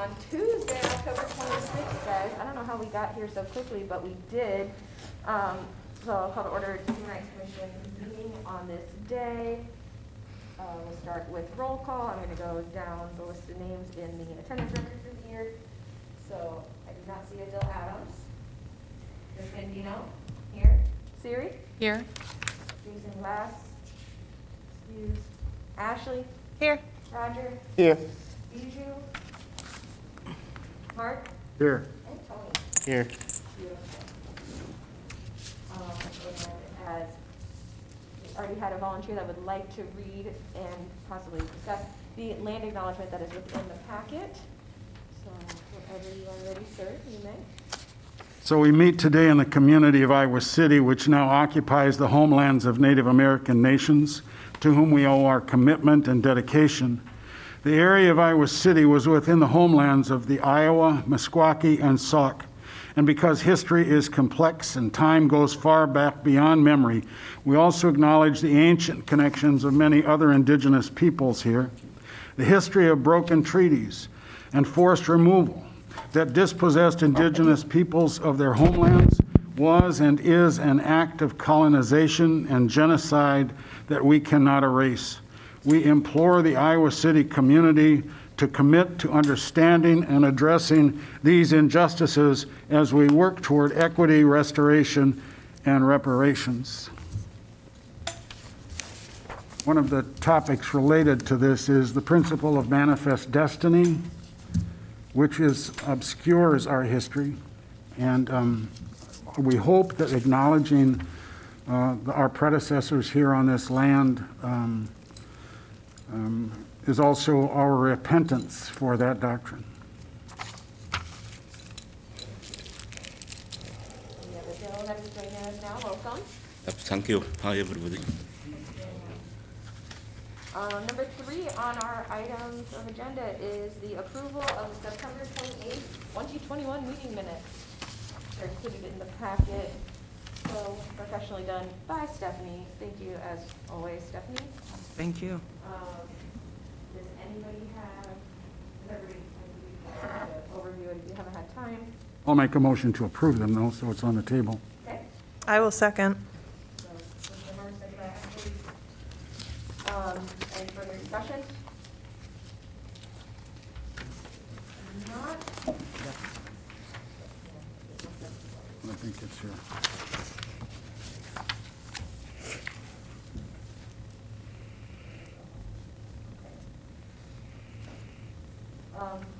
on Tuesday, October 26th, guys. I don't know how we got here so quickly, but we did. So I'll call to order tonight's commission meeting on this day. We'll start with roll call. I'm going to go down the list of names in the attendance record from here. So I do not see Adele Adams. Chris Gandino, here. Siri? Here. Jason Glass. Excuse. Ashley? Here. Roger? Here. Bijou? Mark? Here. And Tony? Here. Beautiful. And as we already had a volunteer that would like to read and possibly discuss the land acknowledgement that is within the packet. So whenever you are ready, sir, you may. So we meet today in the community of Iowa City, which now occupies the homelands of Native American nations, to whom we owe our commitment and dedication. The area of Iowa City was within the homelands of the Iowa, Meskwaki, and Sauk. And because history is complex and time goes far back beyond memory, we also acknowledge the ancient connections of many other indigenous peoples here, the history of broken treaties and forced removal that dispossessed indigenous peoples of their homelands was and is an act of colonization and genocide that we cannot erase. We implore the Iowa City community to commit to understanding and addressing these injustices as we work toward equity, restoration, and reparations. One of the topics related to this is the principle of manifest destiny, which obscures our history. And we hope that acknowledging our predecessors here on this land is also our repentance for that doctrine. Thank you. Hi, everybody. Number 3 on our items of agenda is the approval of the September 28th, 2021 meeting minutes. They're included in the packet. So professionally done by Stephanie. Thank you, as always, Stephanie. Thank you. Does anybody have, an overview if you haven't had time? I'll make a motion to approve them, though, so it's on the table. Okay. I will second. So, second by Ashley. Any further discussion? Not. I think it's here.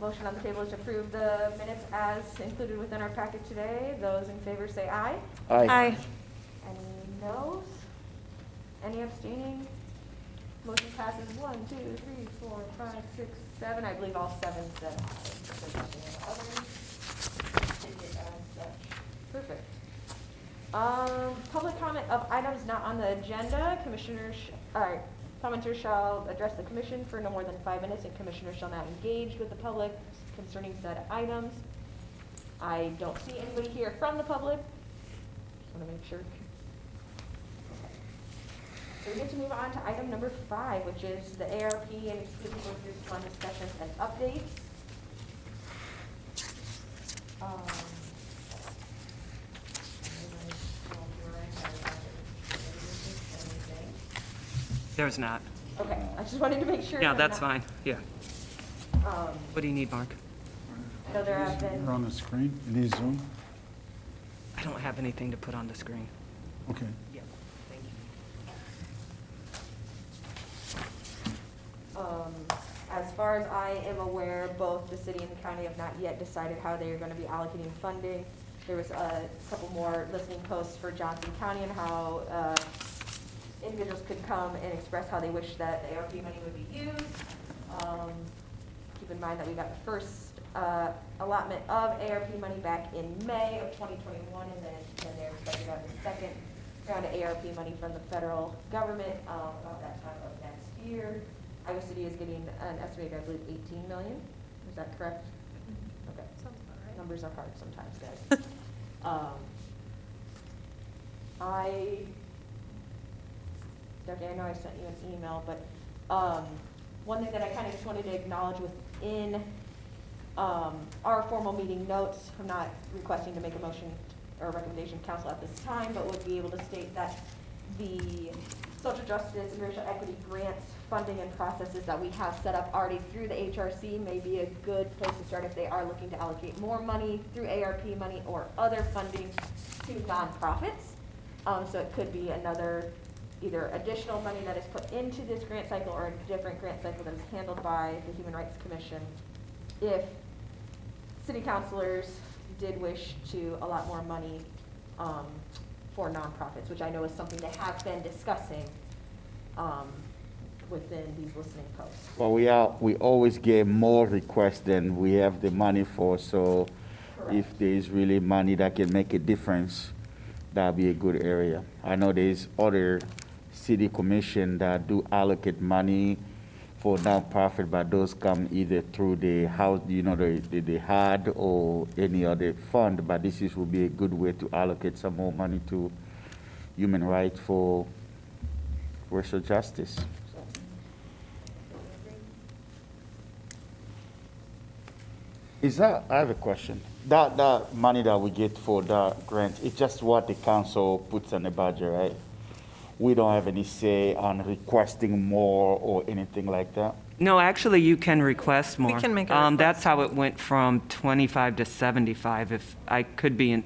Motion on the table is to approve the minutes as included within our packet today. Those in favor say aye. Aye. Any noes? Any abstaining? Motion passes 1, 2, 3, 4, 5, 6, 7. I believe all 7 said aye. Perfect. Public comment of items not on the agenda. Commenters shall address the commission for no more than 5 minutes, and commissioners shall not engage with the public concerning said items. I don't see anybody here from the public. Just want to make sure. Okay. So we get to move on to item number 5, which is the ARP and exclusive workers fund discussions and updates. There's not. Okay, I just wanted to make sure. Yeah, that's fine. Yeah. Um, What do you need, Mark? I know there have been. They're on the screen. It is Zoom. I don't have anything to put on the screen. Okay. Yeah. Thank you. As far as I am aware, both the city and the county have not yet decided how they are going to be allocating funding. There was a couple more listening posts for Johnson County and how individuals could come and express how they wish that the ARP money would be used. Keep in mind that we got the first allotment of ARP money back in May of 2021, and then they're expected to have the second round of ARP money from the federal government about that time of next year. Iowa City is getting an estimated, I believe, 18 million. Is that correct? Okay. Sounds about right. Numbers are hard sometimes, guys. Stephanie, I know I sent you an email, but one thing that I kind of just wanted to acknowledge within Our formal meeting notes, I'm not requesting to make a motion or a recommendation to council at this time, but would be able to state that the social justice and racial equity grants, funding and processes that we have set up already through the HRC may be a good place to start if they are looking to allocate more money through ARP money or other funding to nonprofits. So it could be another either additional money that is put into this grant cycle or a different grant cycle that is handled by the Human Rights Commission if city councilors did wish to allot more money for nonprofits, which I know is something they have been discussing within these listening posts. Well, we always get more requests than we have the money for, so Correct. if there is really money that can make a difference, that'd be a good area. I know there's other city commission that do allocate money for nonprofit, but those come either through the house, the HUD or any other fund, but this will be a good way to allocate some more money to human rights for racial justice. I have a question. That money that we get for that grant, it's just what the council puts on the budget, right? We don't have any say on requesting more or anything like that? No, actually, you can request more. can make a request. That's how it went from 25 to 75. If I could be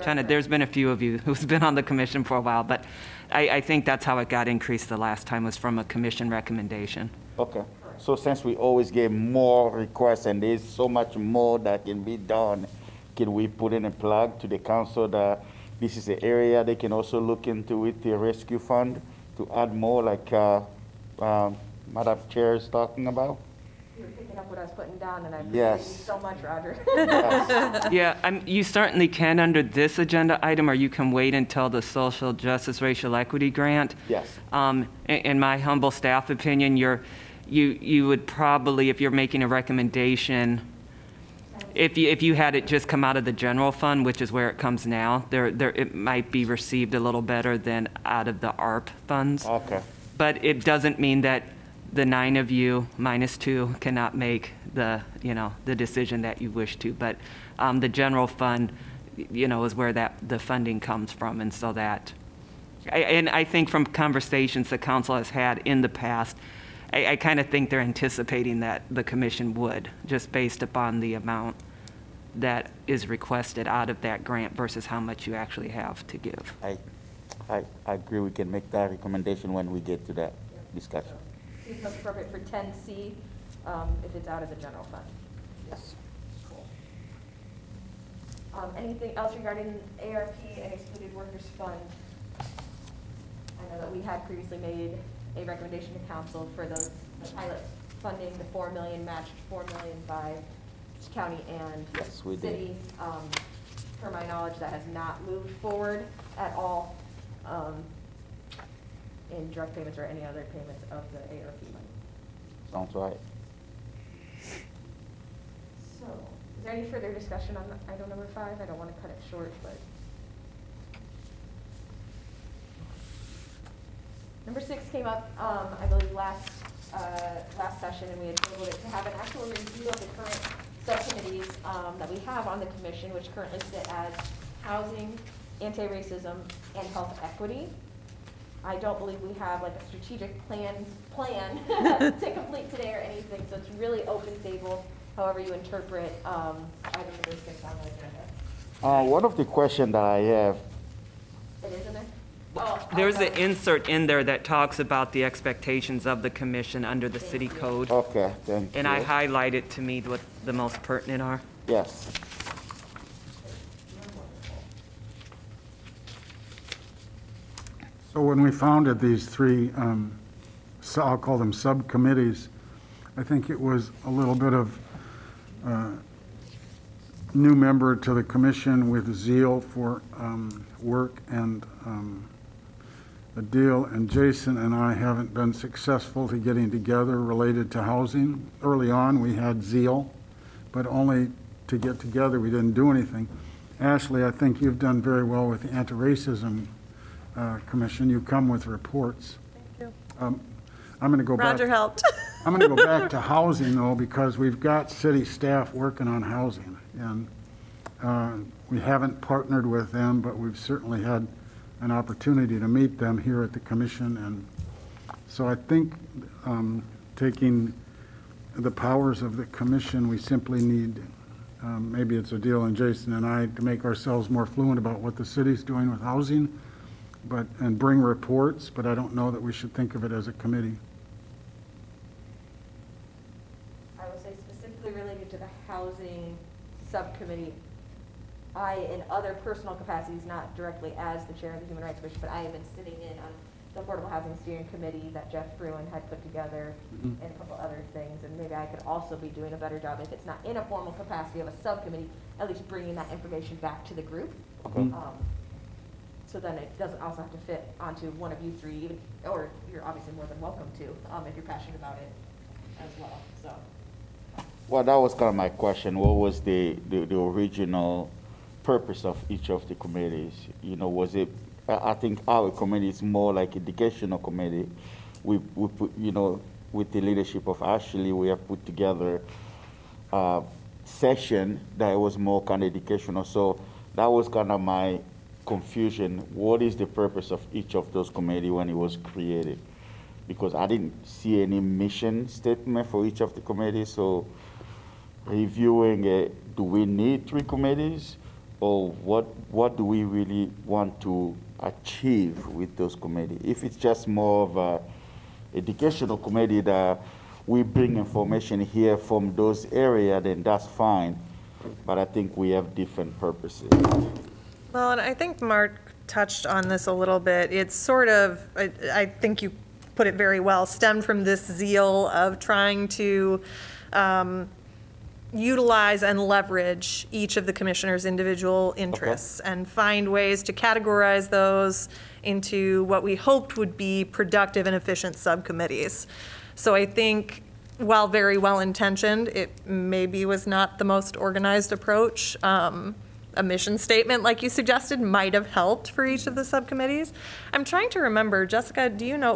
trying to, there's been a few of you who's been on the commission for a while, but I think that's how it got increased the last time, was from a commission recommendation. Okay. So since we always get more requests and there's so much more that can be done, can we put in a plug to the council that this is an area they can also look into with the rescue fund to add more, like Madam Chair is talking about? You were picking up what I was putting down, and I appreciate Yes. you so much, Roger. Yes. Yeah, you certainly can under this agenda item, or you can wait until the social justice racial equity grant. Yes. In my humble staff opinion, you would probably, if you're making a recommendation, if you had it just come out of the general fund, which is where it comes now, it might be received a little better than out of the ARP funds. Okay. But it doesn't mean that the 9 of you minus 2 cannot make the decision that you wish to. But the general fund, is where the funding comes from, and so that, and I think from conversations the council has had in the past, I kind of think they're anticipating that the commission would, just based upon the amount that is requested out of that grant versus how much you actually have to give. I agree we can make that recommendation when we get to that discussion. Seems most appropriate for 10C if it's out of the general fund. Yes. Cool. Anything else regarding ARP and excluded workers fund? I know that we had previously made a recommendation to council for the pilot funding, the $4 million matched $4 million by county and Yes, we did. city. Per my knowledge, that has not moved forward at all in direct payments or any other payments of the ARP money. Sounds right. So, is there any further discussion on item number 5? I don't want to cut it short, but. Number 6 came up, I believe, last session, and we had tabled it to have an actual review of the current subcommittees that we have on the commission, which currently sit as housing, anti-racism, and health equity. I don't believe we have like a strategic plan to complete today or anything, so it's really open table, however you interpret item number 6 on the agenda. One of the questions that I have, It is in there? Oh, There's an okay. insert in there that talks about the expectations of the commission under the city code. okay, thank you. And I highlighted to me what the most pertinent are. Yes. So when we founded these 3, I'll call them subcommittees, I think it was a little bit of new member to the commission with zeal for work and Adil and Jason and I haven't been successful to getting together related to housing. Early on, we had zeal, but only to get together, we didn't do anything. Ashley, I think you've done very well with the Anti-Racism Commission. You come with reports. Thank you. I'm going to go back. Roger helped. I'm going to go back to housing, though, because we've got city staff working on housing. And we haven't partnered with them, but we've certainly had an opportunity to meet them here at the commission. And so I think taking the powers of the commission, we simply need, maybe it's Adil and Jason and I, to make ourselves more fluent about what the city's doing with housing, and bring reports, but I don't know that we should think of it as a committee. I will say specifically related to the housing subcommittee, I, in other personal capacities, not directly as the chair of the Human Rights Commission, but I have been sitting in on the Affordable Housing Steering Committee that Jeff Bruin had put together, and a couple other things, and maybe I could also be doing a better job, if it's not in a formal capacity of a subcommittee, at least bringing that information back to the group. So then it doesn't also have to fit onto one of you three, even, or you're obviously more than welcome to, if you're passionate about it as well, so. Well, that was kind of my question. What was the original purpose of each of the committees? You know, was it, I think our committee is more like educational committee. We put, you know, with the leadership of Ashley, we have put together a session that was more kind of educational. So that was kind of my confusion. What is the purpose of each of those committees when it was created? Because I didn't see any mission statement for each of the committees. So reviewing it, do we need 3 committees? Or what do we really want to achieve with those committees? If it's just more of a educational committee that we bring information here from those areas, then that's fine. But I think we have different purposes. Well, and I think Mark touched on this a little bit. It's sort of, I think you put it very well, stemmed from this zeal of trying to utilize and leverage each of the commissioners' individual interests and find ways to categorize those into what we hoped would be productive and efficient subcommittees. So I think, while very well intentioned, it maybe was not the most organized approach. A mission statement, like you suggested, might have helped for each of the subcommittees. I'm trying to remember, Jessica, do you know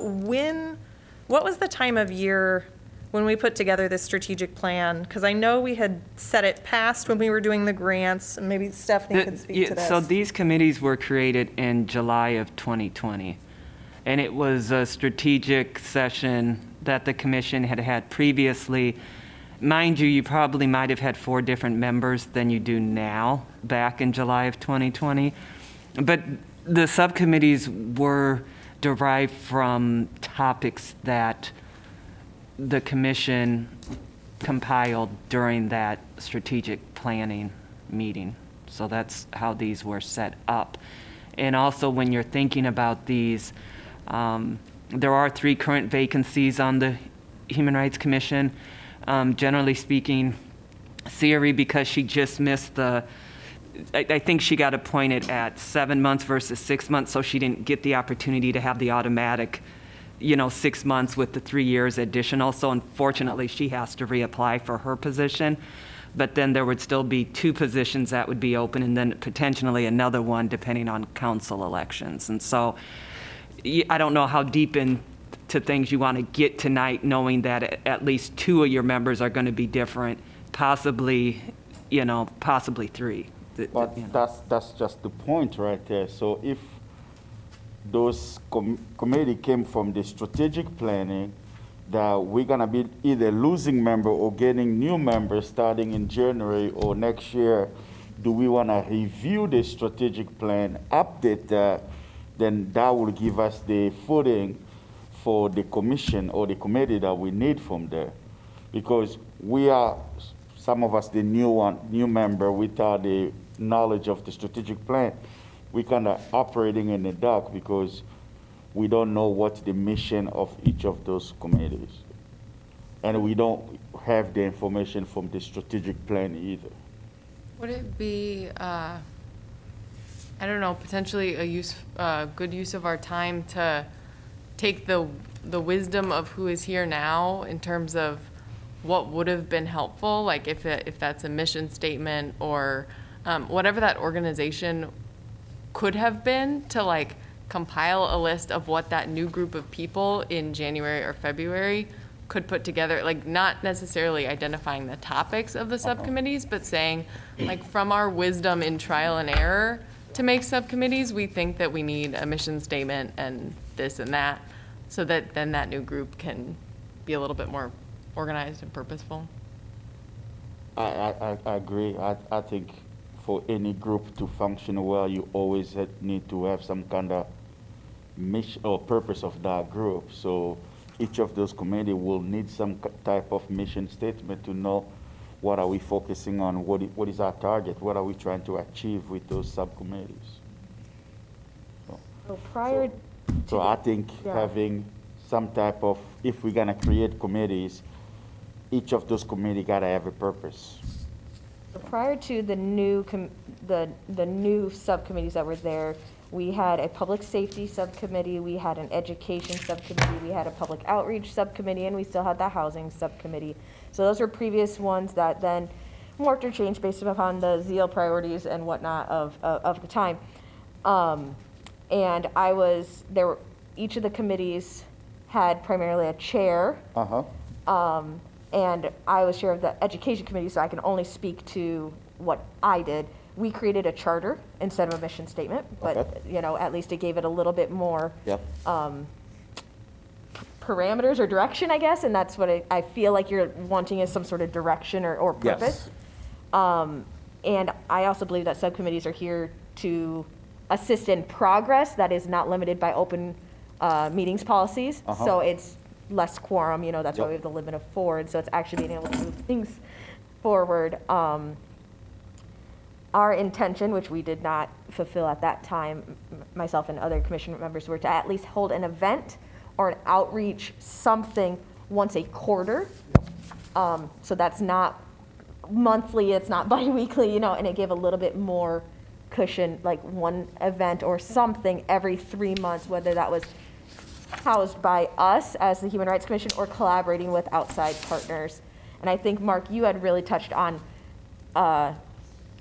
what was the time of year when we put together this strategic plan? Because I know we had set it past when we were doing the grants, and maybe Stephanie could speak to this. So these committees were created in July of 2020, and it was a strategic session that the commission had had previously. Mind you, you probably might have had 4 different members than you do now, back in July of 2020. But the subcommittees were derived from topics that the commission compiled during that strategic planning meeting. So that's how these were set up. And also, when you're thinking about these, there are 3 current vacancies on the Human Rights Commission. Generally speaking, Siri, because she just missed I think she got appointed at 7 months versus 6 months, so she didn't get the opportunity to have the automatic, 6 months with the 3 years additional. So unfortunately, she has to reapply for her position. But then there would still be 2 positions that would be open, and then potentially another one depending on council elections. And so I don't know how deep into things you want to get tonight, knowing that at least 2 of your members are going to be different, possibly 3. But that's just the point right there. So if those committee came from the strategic planning, that we're going to be either losing member or getting new members starting in January or next year, do we want to review the strategic plan, update that, then that will give us the footing for the commission or the committee that we need from there. Because we are, some of us, the new member without the knowledge of the strategic plan, we kind of operating in the dark because we don't know what's the mission of each of those committees. And we don't have the information from the strategic plan either. Would it be, I don't know, potentially a good use of our time to take the wisdom of who is here now in terms of what would have been helpful, like if that's a mission statement or whatever that organization could have been, to compile a list of what that new group of people in January or February could put together, like, not necessarily identifying the topics of the subcommittees, but saying, like, from our wisdom in trial and error to make subcommittees, we think that we need a mission statement and this and that, so that then that new group can be a little bit more organized and purposeful. I agree. I think for any group to function well, you always need to have some kind of mission or purpose of that group. So each of those committees will need some type of mission statement to know what are we focusing on, what is our target, what are we trying to achieve with those subcommittees. So I think having some type of, if we're gonna create committees, each of those committees gotta have a purpose. Prior to the new the new subcommittees that were there, we had a public safety subcommittee, we had an education subcommittee, we had a public outreach subcommittee, and we still had the housing subcommittee. So those were previous ones that then morphed or changed based upon the zeal, priorities, and whatnot of the time. And I was there. Each of the committees had primarily a chair. And I was chair of the education committee, so I can only speak to what I did. We created a charter instead of a mission statement, but you know, at least it gave it a little bit more parameters or direction, I guess, and that's what I feel like you're wanting is some sort of direction or purpose. Yes. And I also believe that subcommittees are here to assist in progress that is not limited by open meetings policies. So it's less quorum, you know, that's why we have the limit of 4, and so it's actually being able to move things forward. Our intention, which we did not fulfill at that time, myself and other commission members, were to at least hold an event or an outreach, something once a quarter. So that's not monthly, it's not bi-weekly, you know, and it gave a little bit more cushion, like one event or something every 3 months, whether that was housed by us as the Human Rights Commission or collaborating with outside partners. And I think, Mark, you had really touched on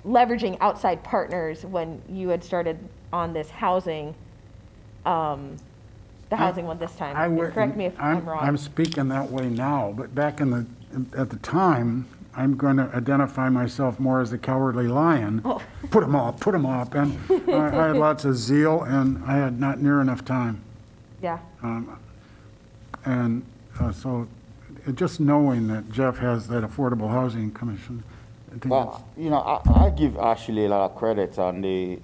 leveraging outside partners when you had started on this housing, the housing one this time. Correct me if I'm wrong. I'm speaking that way now, but back at the time, I'm going to identify myself more as the cowardly lion. Oh. Put them up. And I had lots of zeal, and I had not near enough time. Yeah. So just knowing that Jeff has that Affordable Housing Commission. Well, you know, I give Ashley a lot of credit on the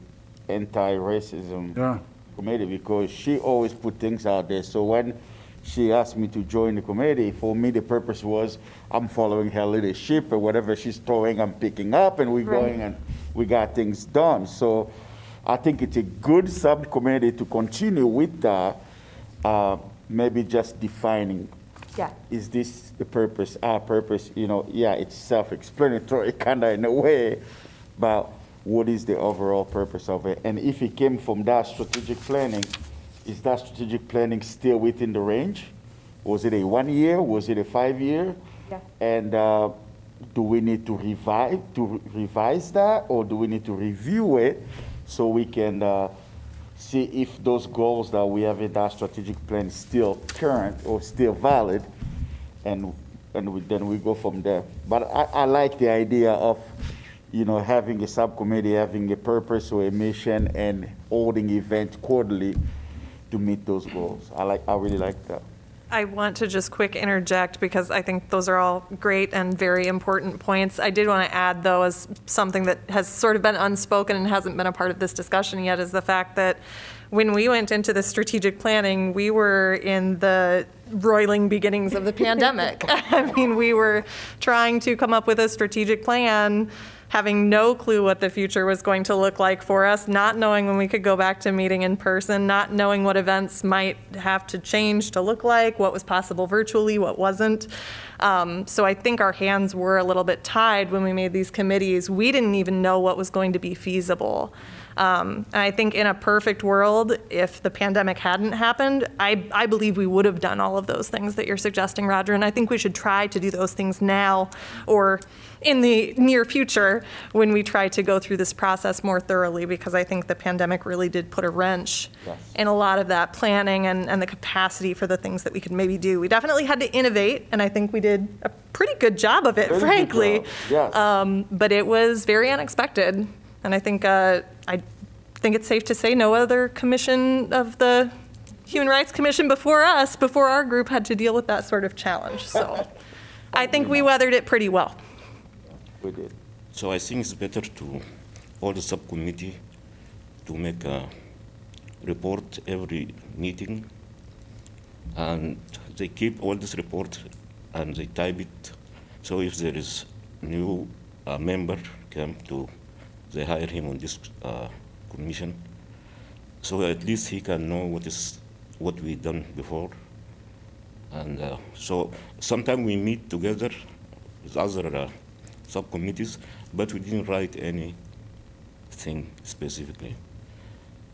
anti-racism committee because she always put things out there. So when she asked me to join the committee, for me the purpose was I'm following her leadership, or whatever she's throwing, I'm picking up, and we're going and we got things done. So I think it's a good subcommittee to continue with that. Maybe just defining, is this the purpose, our purpose? You know, it's self-explanatory kind of in a way, but what is the overall purpose of it? And if it came from that strategic planning, is that strategic planning still within the range? Was it a 1 year? Was it a 5 year? Yeah. And do we need to revise that, or do we need to review it so we can see if those goals that we have in that strategic plan is still current or still valid, and then we go from there. But I like the idea of, you know, having a subcommittee, having a purpose or a mission, and holding events quarterly to meet those goals. I really like that. I want to just quick interject because I think those are all great and very important points. I did want to add, though, as something that has sort of been unspoken and hasn't been a part of this discussion yet, is the fact that when we went into the strategic planning, we were in the roiling beginnings of the pandemic. I mean, we were trying to come up with a strategic plan, having no clue what the future was going to look like for us, not knowing when we could go back to meeting in person, not knowing what events might have to change to look like, what was possible virtually, what wasn't. So I think our hands were a little bit tied when we made these committees. We didn't even know what was going to be feasible. And I think in a perfect world, if the pandemic hadn't happened, I believe we would have done all of those things that you're suggesting, Roger. And I think we should try to do those things now or in the near future when we try to go through this process more thoroughly, because I think the pandemic really did put a wrench in a lot of that planning and the capacity for the things that we could maybe do. We definitely had to innovate, and I think we did a pretty good job of it, frankly. But it was very unexpected. And I think it's safe to say no other commission of the Human Rights Commission before us, before our group, had to deal with that sort of challenge. So I think we weathered it pretty well. We did. So I think it's better to all the subcommittee to make a report every meeting, and they keep all this report and they type it. So if there is new member come to, they hire him on this commission. So at least he can know what we done before. And so sometimes we meet together with other subcommittees, but we didn't write anything specifically.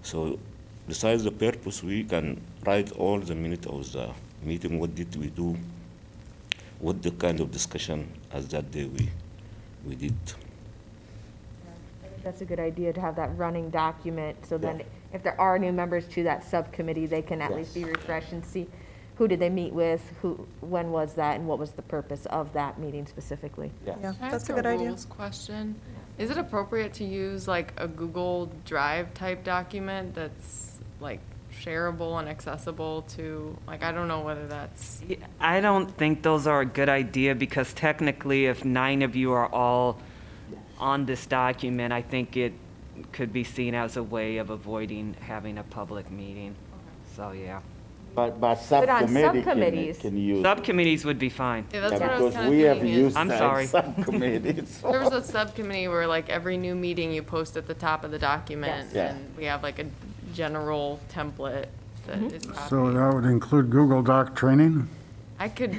So besides the purpose, we can write all the minutes of the meeting. What did we do? What the kind of discussion as that day we did. That's a good idea to have that running document, so then if there are new members to that subcommittee, they can at least be refreshed and see who did they meet with, when was that, and what was the purpose of that meeting specifically. Yeah, Can I that's ask a good idea. rules question? Is it appropriate to use like a Google Drive type document that's like shareable and accessible to, like, I don't know whether that's. I don't think those are a good idea, because technically if 9 of you are all on this document, I think it could be seen as a way of avoiding having a public meeting. So, yeah. But on subcommittees. can use. Subcommittees would be fine. Yeah, that's what I was because kind of we have thinking. used I'm that sorry. subcommittees. There was a subcommittee where like every new meeting you post at the top of the document, Yes. Yeah. and we have like a general template that is copied. So that would include Google Doc training? I could.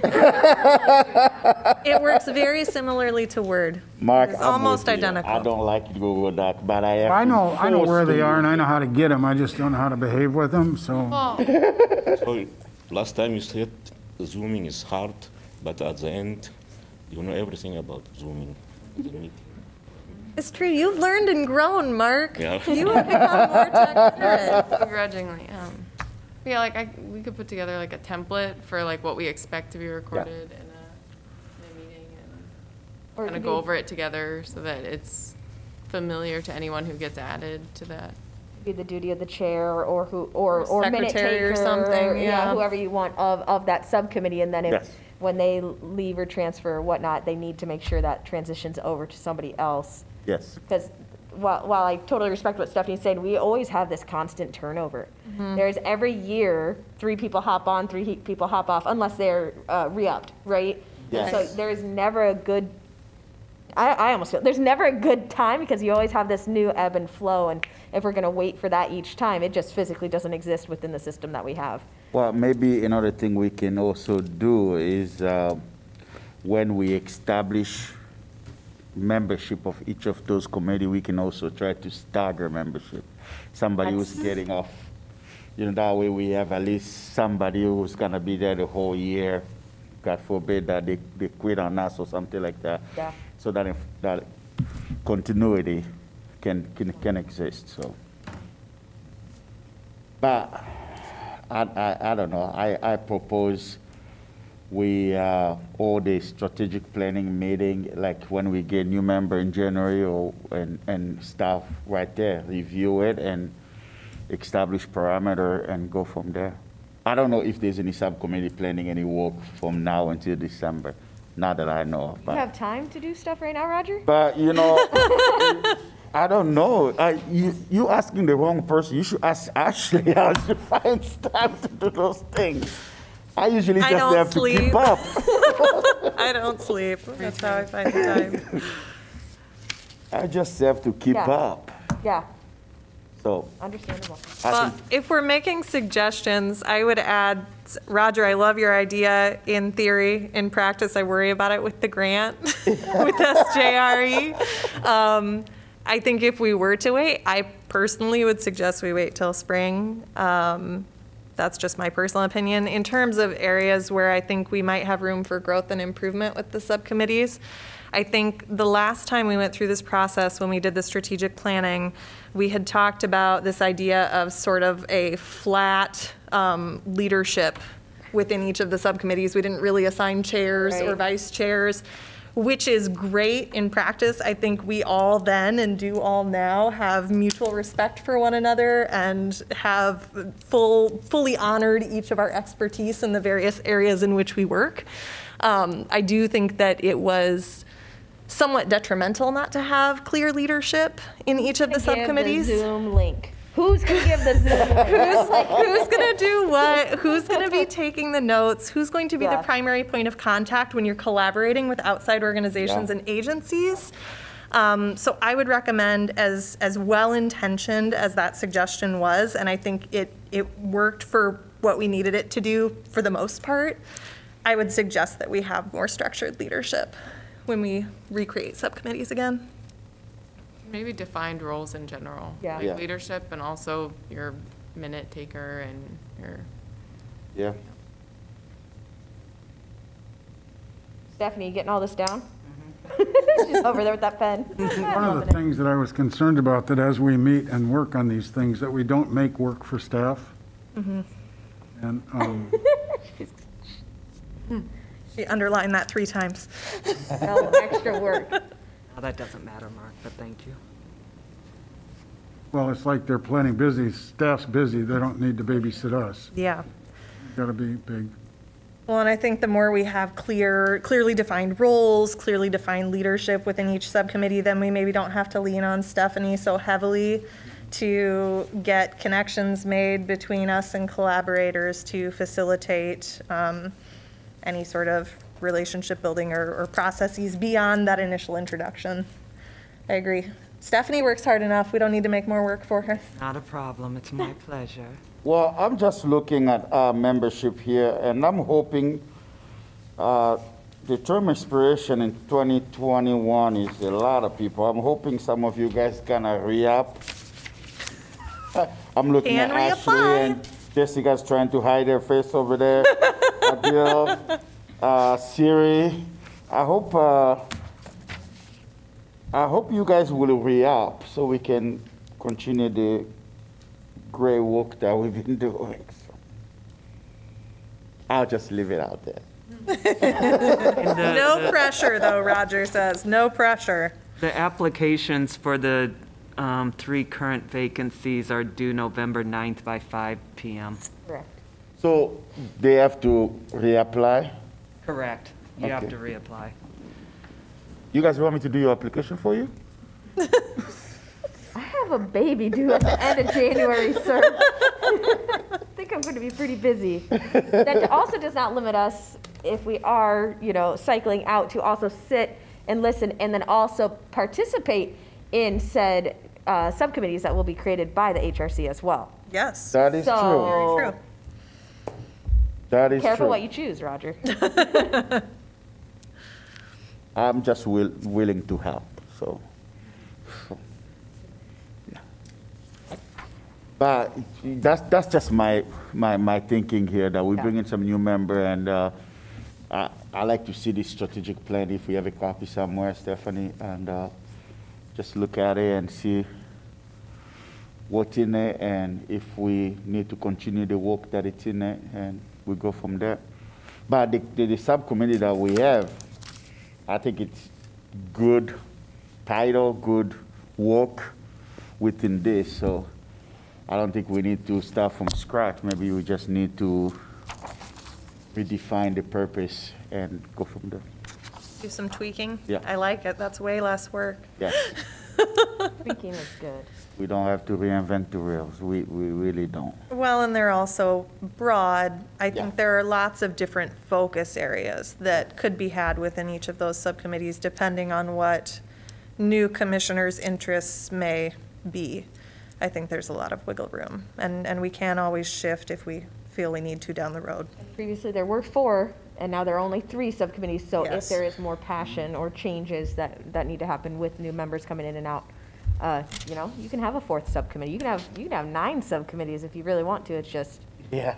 It works very similarly to Word. Mark, It's I'm almost with you. identical. I don't like Google Doc, but I have. I know been where forced they to are and I use know how to get them, I just don't know how to behave with them, so. Well, So last time you said Zooming is hard, but at the end, you know everything about Zooming. The meeting. It's true. You've learned and grown, Mark. Yeah. You have become more tech-literate. begrudgingly. Yeah, like we could put together like a template for like what we expect to be recorded in a meeting, Or it and kind could of go be- over it together so that it's familiar to anyone who gets added to that. Be the duty of the chair or minute Secretary taker or something, yeah. whoever you want of that subcommittee, and then if Yes. when they leave or transfer or whatnot, they need to make sure that transitions over to somebody else. Yes. Because while I totally respect what Stephanie's saying, we always have this constant turnover. There's every year 3 people hop on, 3 people hop off, unless they're re-upped, right? Yes. So there's never a good. I almost feel there's never a good time, because you always have this new ebb and flow, and if we're going to wait for that each time, it just physically doesn't exist within the system that we have. Well, maybe another thing we can also do is when we establish membership of each of those committee, we can also try to stagger membership. Somebody who's getting off, that way we have at least somebody who's gonna be there the whole year. God forbid that they quit on us or something like that. Yeah. So that that continuity can exist. So, but I don't know. I propose we hold a strategic planning meeting, like when we get new member in January, and staff right there, review it and establish parameter and go from there. I don't know if there's any subcommittee planning any work from now until December. Not that I know of. You But, have time to do stuff right now, Roger? but I don't know. You asking the wrong person. You should ask Ashley how she finds time to do those things. I usually I just don't have to keep sleep. up. I don't sleep. That's how I find the time. I just have to keep Yeah. up. Yeah. So Understandable. I Well, think, if we're making suggestions, I would add, Roger, I love your idea in theory. In practice, I worry about it with the grant, with SJRE. I think if we were to wait, I personally would suggest we wait till spring. That's just my personal opinion. In terms of areas where I think we might have room for growth and improvement with the subcommittees, I think the last time we went through this process, when we did the strategic planning, we had talked about this idea of sort of a flat leadership within each of the subcommittees. We didn't really assign chairs or Right. vice chairs, which is great in practice. I think we all then, and do all now, have mutual respect for one another and have fully honored each of our expertise in the various areas in which we work. I do think that it was somewhat detrimental not to have clear leadership in each of the subcommittees. Give the Zoom link. Who's gonna give the Zoom link? Who's going to do what? Who's going to be taking the notes? Who's going to be the Yeah. primary point of contact when you're collaborating with outside organizations Yeah. and agencies? So I would recommend, as well-intentioned as that suggestion was, and I think it worked for what we needed it to do for the most part, I would suggest that we have more structured leadership when we recreate subcommittees again. Maybe defined roles in general. Yeah. Like Yeah. leadership and also your minute taker and your, yeah. Stephanie, you getting all this down? She's over there with that pen. One of the things that I was concerned about, that as we meet and work on these things, that we don't make work for staff. And She underlined that 3 times. No extra work. No, that doesn't matter, Mark, but thank you. well, it's like they're plenty busy, staff's busy, they don't need to babysit us. Yeah. Gotta be big. Well, and I think the more we have clearly defined roles, clearly defined leadership within each subcommittee, then we maybe don't have to lean on Stephanie so heavily to get connections made between us and collaborators to facilitate any sort of relationship building or processes beyond that initial introduction. I agree. Stephanie works hard enough. We don't need to make more work for her. Not a problem, it's my pleasure. Well, I'm just looking at our membership here, and I'm hoping the term expiration in 2021 is a lot of people. I'm hoping some of you guys gonna re-up. I'm looking Can at Ashley reapply. and Jessica's trying to hide their face over there. Adele, Siri. I hope you guys will re-up so we can continue the great work that we've been doing. So I'll just leave it out there. No pressure, though, Roger says. No pressure. The applications for the 3 current vacancies are due November 9th by 5 p.m. Correct. So they have to reapply? Correct. You have Okay. to reapply. You guys want me to do your application for you? I have a baby due at the end of January, sir. I think I'm going to be pretty busy. That also does not limit us if we are, cycling out to also sit and listen and then also participate in said subcommittees that will be created by the HRC as well. Yes. That is true. So- True. That is Careful true. what you choose, Roger. I'm just willing to help, so. Yeah. But that's just my thinking here, that we Yeah. bring in some new member, and I like to see this strategic plan, if we have a copy somewhere, Stephanie, and just look at it and see what's in it, and if we need to continue the work that it's in it, and we go from there. But the subcommittee that we have, I think it's good title, good work within this, so I don't think we need to start from scratch. Maybe we just need to redefine the purpose and go from there. Do some tweaking. Yeah. I like it. That's way less work. Yes, Thinking is good. we don't have to reinvent the wheels. We really don't. Well, and they're also broad. I Yeah. think there are lots of different focus areas that could be had within each of those subcommittees, depending on what new commissioners' interests may be. I think there's a lot of wiggle room. And we can always shift if we feel we need to down the road. Previously, there were 4, and now there are only 3 subcommittees. So if Yes. there is more passion or changes that need to happen with new members coming in and out, you know, you can have a 4th subcommittee. You can have 9 subcommittees if you really want to. It's just, Yeah.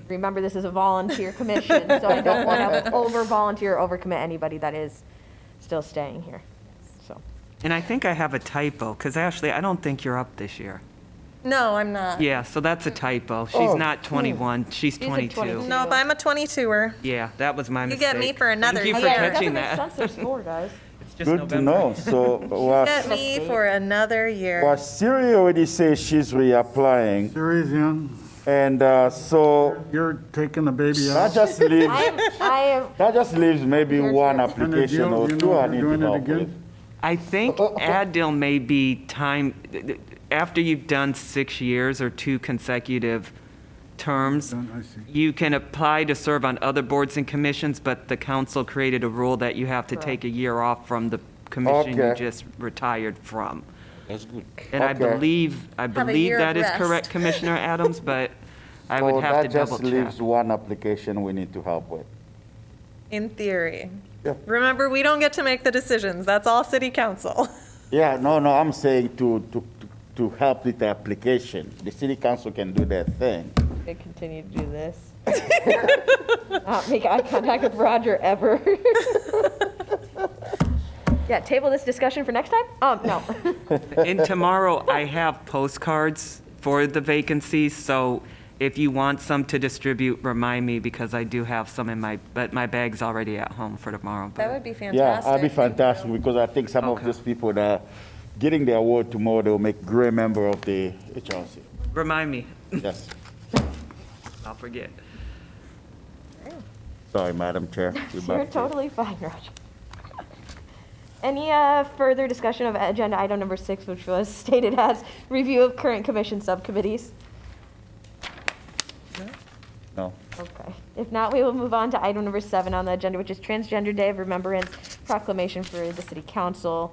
remember, this is a volunteer commission, so I don't want to over-volunteer, over-commit anybody that is still staying here, so. And I think I have a typo, because Ashley, I don't think you're up this year. No, I'm not. Yeah, so that's a typo. She's Oh. not 21, she's She's a 22. 22. Nope, I'm a 22er. Yeah, that was my You mistake. get me for another Thank you for year. Yeah, it catching doesn't make that. sense, there's 4, guys. It's just Good to November. know. So, Get me for another year. well, Siri already says she's reapplying, Sherry's in. and so You're taking the baby that out. just leaves, I maybe You're one doing- application And the or deal, you 2 know, I you're need doing to it help again? with. I think Adil may be time, after you've done 6 years or 2 consecutive terms, I see. you can apply to serve on other boards and commissions, but the council created a rule that you have to take a year off from the commission you Okay. just retired from. That's good. And I Okay. believe a year that of is rest. correct, Commissioner Adams, but I So would have to that double just check. leaves one application we need to help with. In theory. Yeah. Remember, we don't get to make the decisions. That's all city council. Yeah, no, I'm saying to help with the application. The city council can do their thing. could continue to do this. Not make eye contact with Roger ever. Yeah, table this discussion for next time? No. And tomorrow, I have postcards for the vacancies, so if you want some to distribute, remind me, because I do have some in but my bag's already at home for tomorrow. That but- would be Yeah, fantastic. that'd be fantastic, because I think some of Okay. those people that are getting the award tomorrow, they'll make great member of the HRC. Remind me, Yes. I'll forget. Sorry, Madam Chair. You're back to you. totally fine, Roger. Any further discussion of agenda item number 6, which was stated as review of current commission subcommittees? No. Okay. If not, we will move on to item number 7 on the agenda, which is Transgender Day of Remembrance proclamation for the City Council,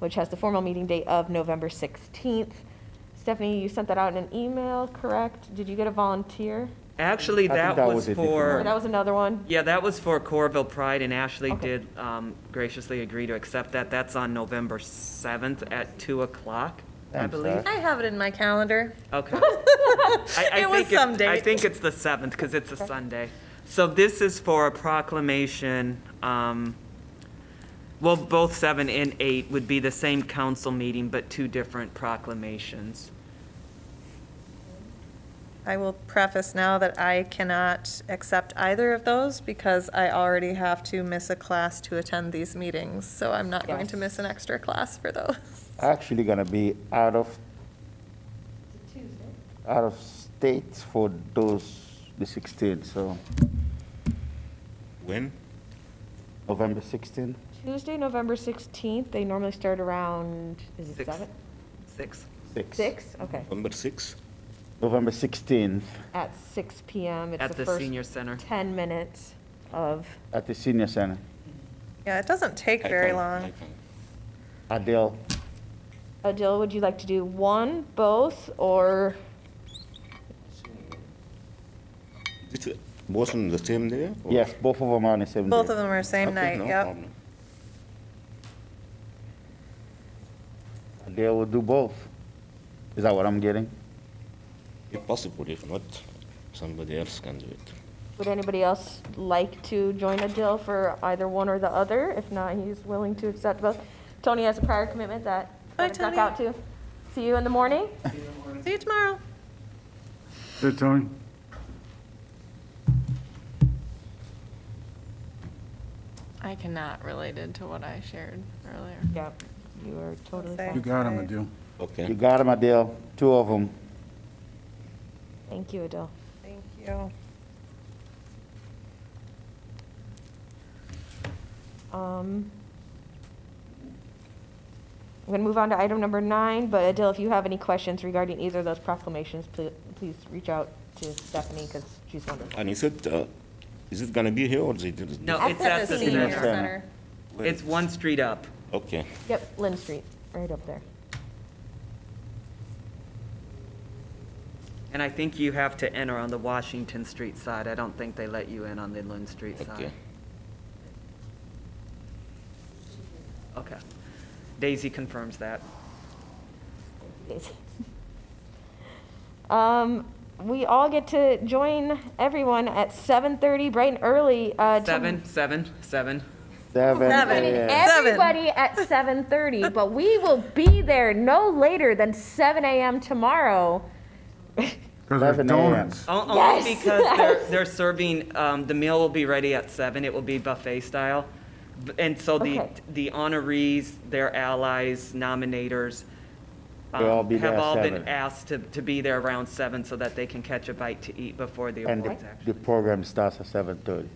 which has the formal meeting date of November 16th. Stephanie, you sent that out in an email, correct? Did you get a volunteer? Actually, I think that that was was a different Or for, that was another one? yeah, that was for Coralville Pride, and Ashley Okay. did graciously agree to accept that. That's on November 7th at 2 o'clock, I Thanks, believe. Ash. I have it in my calendar. Okay. It was some I date. think it's the 7th, because it's a Sunday. So this is for a proclamation, well, both 7 and 8 would be the same council meeting, but 2 different proclamations. I will preface now that I cannot accept either of those because I already have to miss a class to attend these meetings. So I'm not going to Yes. miss an extra class for those. Actually gonna be out of state for the 16th, so When? November 16th. Tuesday, November 16th. They normally start around, is it 6. 7? 6. 6? Okay. November 6? November 16th At 6 PM. It's At the first senior center. 10 minutes of, at the senior center. Yeah, it doesn't take I very can- long. I can. Adele, Adil, would you like to do one, both, or? Is it both on the same day? or- yes, both of them are on the same day. Both of them are same Okay, night, no yep. problem. Adele will do both. Is that what I'm getting? If possible, if not, somebody else can do it. Would anybody else like to join Adil for either one or the other? If not, he's willing to accept both. Tony has a prior commitment that Bye, I duck Tony. out to. See you in the morning. See you tomorrow. Good, Tony? I cannot related to what I shared earlier. Yep, you are totally Okay. You fine. got him, Adil. Okay. You got them, Adele, 2 of them. Thank you, Adil. Thank you. I'm going to move on to item number 9, but Adil, if you have any questions regarding either of those proclamations, please reach out to Stephanie because she's wonderful. And is it gonna be here or is it? No, At it's at the the senior senior center. center. It's one street up. Okay. Yep, Lynn Street, right up there. And I think you have to enter on the Washington Street side. I don't think they let you in on the Lynn Street side. Okay. Okay. Daisy confirms that. We all get to join everyone at 7:30, bright and early. Seven. Seven. Everybody at 7:30, but we will be there no later than 7 a.m. tomorrow. Because there's 11 donuts. Only Yes. because they're serving, the meal will be ready at 7. It will be buffet style. And so Okay. the honorees, their allies, nominators, They'll all be there have at all been 7. asked to be there around 7 so that they can catch a bite to eat before the And awards the actually. program starts at 7:30.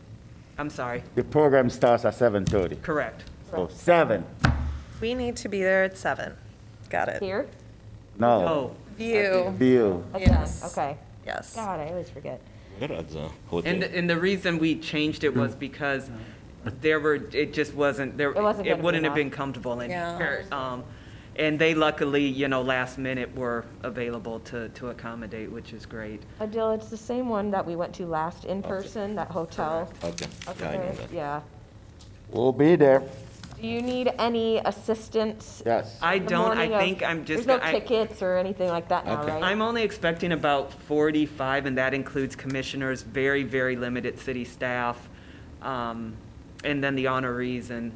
I'm sorry, The program starts at 7:30. correct. So 7. We need to be there at 7. Got it. Here? No, Oh, View, view. Yes. Okay. yes. God, I always forget. We're at the hotel. and the reason we changed it was because it just wasn't, It wasn't it gonna be wouldn't have been enough. comfortable in Yeah. here. And they luckily, last minute were available to accommodate, which is great. Adil, it's the same one that we went to last in person, that hotel. Okay. up Yeah, I know there. that. Yeah. We'll be there. Do you need any assistance? Yes. I the don't, I morning of- think I'm just. There's no I- tickets or anything like that now, Okay. right? I'm only expecting about 45, and that includes commissioners, very, very limited city staff, and then the honorees and,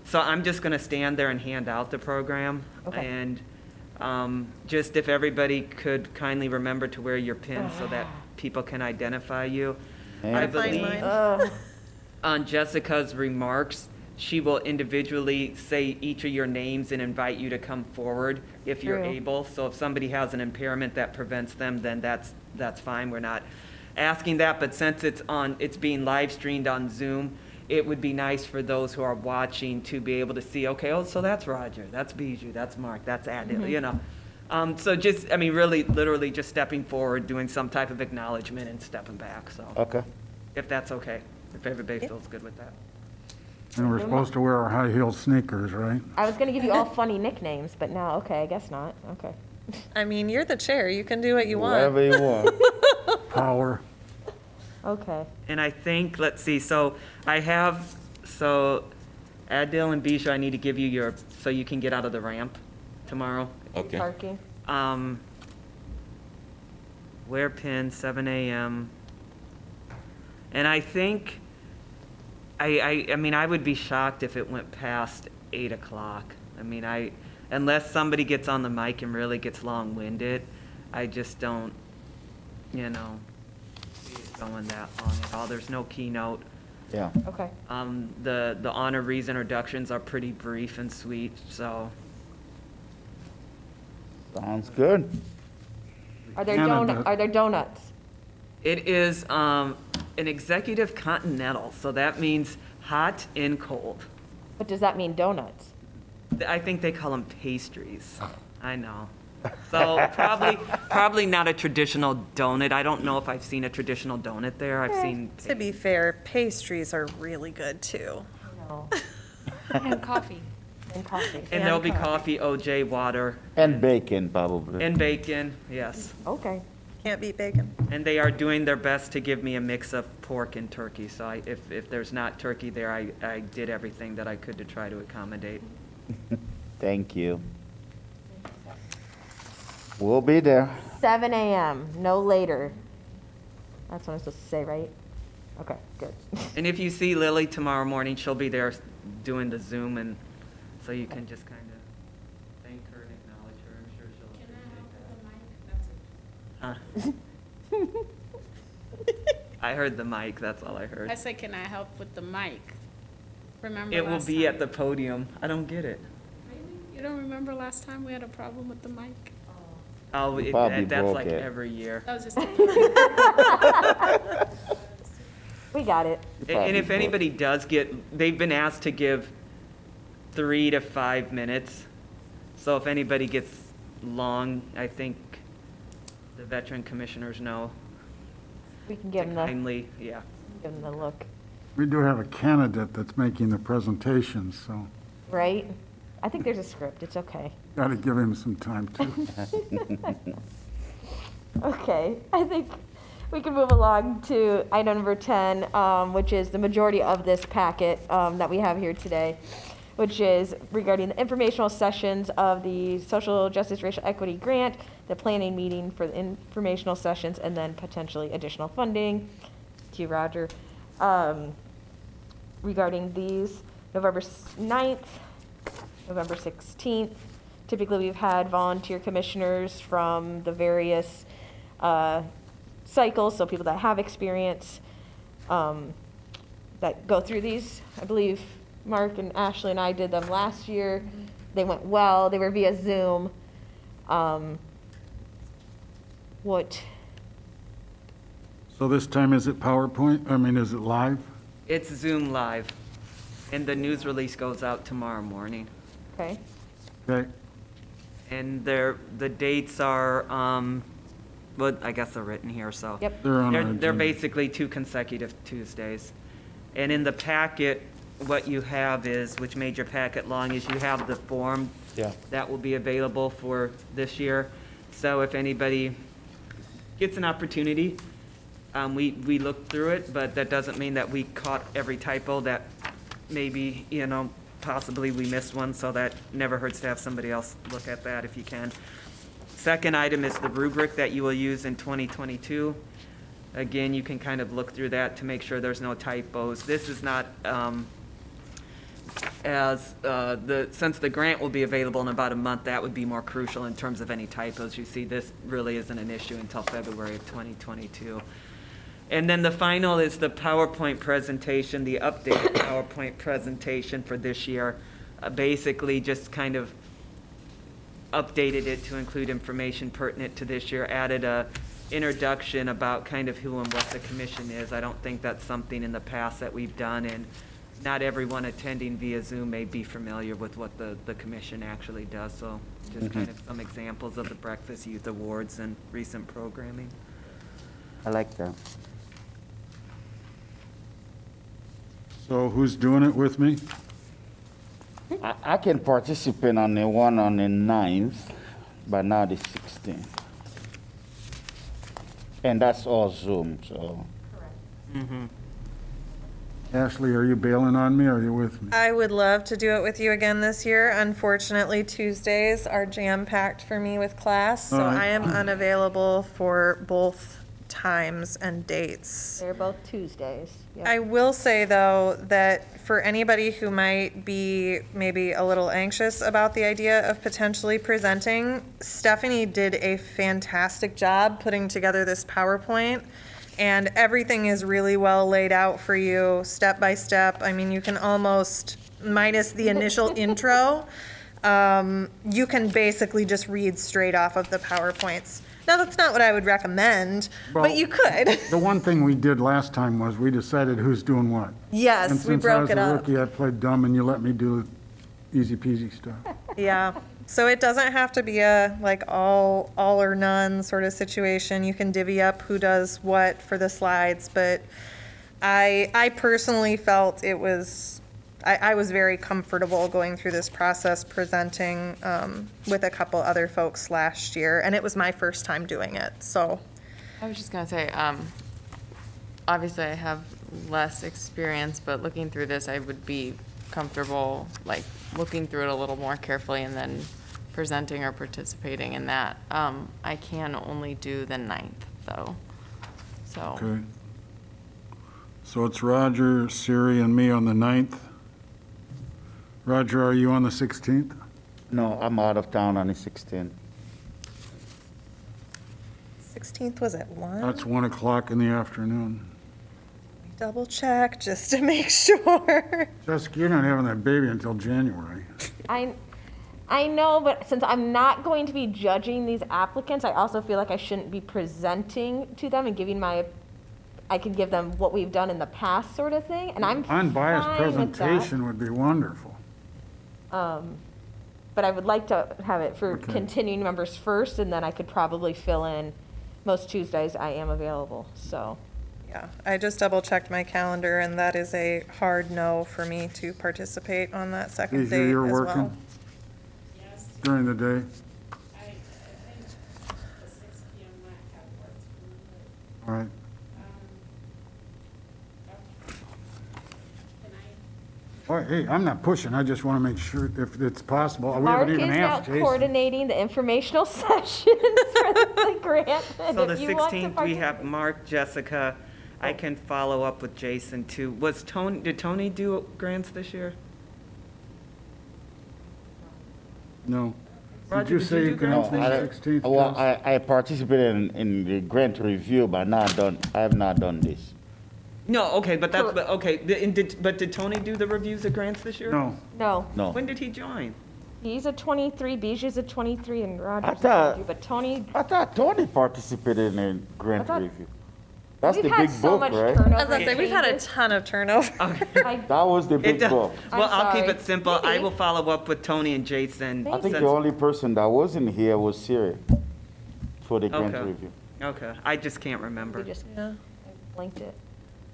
so I'm just going to stand there and hand out the program. Okay. And just if everybody could kindly remember to wear your pin so that people can identify you. Yeah. I Find believe mine. on Jessica's remarks, she will individually say each of your names and invite you to come forward if you're True. able. So if somebody has an impairment that prevents them, then that's fine. We're not asking that, but since it's being live streamed on Zoom, it would be nice for those who are watching to be able to see, okay, oh, so that's Roger, that's Bijou, that's Mark, that's Adil, So just, really, literally just stepping forward, doing some type of acknowledgement and stepping back, so. Okay. If that's okay, if everybody feels good with that. And we're supposed to wear our high heel sneakers, right? I was gonna give you all funny nicknames, but now, okay, I guess not. Okay. I mean, you're the chair. You can do what you want. Whatever you want. Power. Okay. And I think, let's see, so Adil and Bijou, I need to give you so you can get out of the ramp tomorrow. Okay. Parking. Wear pin, 7 a.m. And I think, I would be shocked if it went past 8 o'clock. Unless somebody gets on the mic and really gets long-winded, I just don't, see it going that long at all. There's no keynote. Yeah. Okay. The honorees introductions are pretty brief and sweet, so. Sounds good. Are there Canada. are there donuts? It is an executive continental, so that means hot and cold. But does that mean donuts? I think they call them pastries. I know. So probably not a traditional donut. I don't know if I've seen a traditional donut there. I've seen. To be fair, pastries are really good too. No. And coffee. And coffee. And there'll be coffee, OJ, water, And bacon, probably. and bacon, yes. Okay. Can't beat bacon. And they are doing their best to give me a mix of pork and turkey. So if there's not turkey there, I did everything that I could to try to accommodate. Thank you. We'll be there. 7 a.m. No later. That's what I'm supposed to say, right? Okay. Good. And if you see Lily tomorrow morning, she'll be there doing the Zoom, and so you can just kind of thank her and acknowledge her. I'm sure she'll appreciate that. I heard the mic, that's all I heard. I said, can I help with the mic? Remember It will last be time? at the podium. I don't get it. Really? You don't remember last time we had a problem with the mic? Oh, Probably that's broke like it. every year. That was just. We got it. And if anybody does they've been asked to give 3 to 5 minutes. So if anybody gets long, I think the veteran commissioners know We can to give them the kindly, yeah. look. We do have a candidate that's making the presentation, so Right? I think there's a script. It's okay. got to give him some time too. Okay, I think we can move along to item number 10, which is the majority of this packet that we have here today, which is regarding the informational sessions of the Social Justice Racial Equity Grant, the planning meeting for the informational sessions, and then potentially additional funding. To you, Roger. Regarding these, November 9th, November 16th. Typically, we've had volunteer commissioners from the various cycles, so people that have experience that go through these. I believe Mark and Ashley and I did them last year. They went well. They were via Zoom. So this time, is it PowerPoint? I mean, is it live? It's Zoom Live, and the news release goes out tomorrow morning. Okay. Okay. And the dates are, well, I guess they're written here, so. Yep. They're on our They're agenda. basically 2 consecutive Tuesdays. And in the packet, what you have is, which made your packet long, is you have the form that will be available for this year. So if anybody gets an opportunity, we looked through it, but that doesn't mean that we caught every typo that maybe, possibly we missed one, so that never hurts to have somebody else look at that if you can. Second item is the rubric that you will use in 2022. Again, you can kind of look through that to make sure there's no typos. This is not, since the grant will be available in about a month, that would be more crucial in terms of any typos. You see, this really isn't an issue until February of 2022. And then the final is the PowerPoint presentation, the updated PowerPoint presentation for this year. Basically just kind of updated it to include information pertinent to this year, added a introduction about kind of who and what the commission is. I don't think that's something in the past that we've done, and not everyone attending via Zoom may be familiar with what the commission actually does. So just kind of some examples of the Breakfast Youth Awards and recent programming. I like that. So who's doing it with me? I can participate on the one on the 9th, but not the 16th. And that's all Zoom, so. Ashley, are you bailing on me or are you with me? I would love to do it with you again this year. Unfortunately, Tuesdays are jam-packed for me with class, so All right. I am unavailable for both times and dates. They're both Tuesdays. Yep. I will say, though, that for anybody who might be maybe a little anxious about the idea of potentially presenting, Stephanie did a fantastic job putting together this PowerPoint, and everything is really well laid out for you, step by step. I mean, you can almost, minus the initial intro, you can basically just read straight off of the PowerPoints. Now, that's not what I would recommend, Well, but you could. The one thing we did last time was we decided who's doing what. And Yes, we broke it since I was a up. rookie, I played dumb and you let me do easy peasy stuff. Yeah, so it doesn't have to be a like all or none sort of situation. You can divvy up who does what for the slides, but I personally felt it was, I was very comfortable going through this process, presenting with a couple other folks last year, and it was my first time doing it, so. I was just gonna say, obviously I have less experience, but looking through this, I would be comfortable, like, looking through it a little more carefully and then presenting or participating in that. I can only do the 9th, though, so. Okay. So it's Roger, Siri, and me on the 9th. Roger, are you on the 16th? No, I'm out of town on the 16th. 16th was at 1? That's 1 o'clock in the afternoon. Double check just to make sure. Jessica, you're not having that baby until January. I know, but since I'm not going to be judging these applicants, I also feel like I shouldn't be presenting to them and giving I could give them what we've done in the past sort of thing, and I'm Unbiased fine with that. presentation would be wonderful. But I would like to have it for Okay. continuing members first, and then I could probably fill in. Most Tuesdays I am available, so. Yeah, I just double checked my calendar, and that is a hard no for me to participate on that second Easier date you're as well. working during the day. I think the 6 p.m. might have All right. All right, hey, I'm not pushing, I just want to make sure if it's possible. We Mark haven't is even now asked Jason. coordinating the informational sessions for the grant. and So the if you want to 16th, we have participate- Mark, Jessica. I can follow up with Jason too. Did Tony do grants this year? No. Roger, Did you did say you you do can grants answer this the year? 16th? Well, Gus? I participated in the grant review, but I have not done this. No, okay, but that's, but, okay, but did Tony do the reviews of grants this year? No. No, No. When did he join? he's a 23, Bija's a 23, and Roger's a thought- 22, but Tony, I thought Tony participated in a grant thought- review. That's the we've had big so book, much right? turnover. I was gonna say, we've had a changes. ton of turnover. I- That was the It big does- book. Well, I'll keep sorry. it simple. I Maybe. will follow up with Tony and Jason. I think since- the only person that wasn't here was Siri for the grant Okay. review. Okay, I just can't We remember. just Yeah. linked it.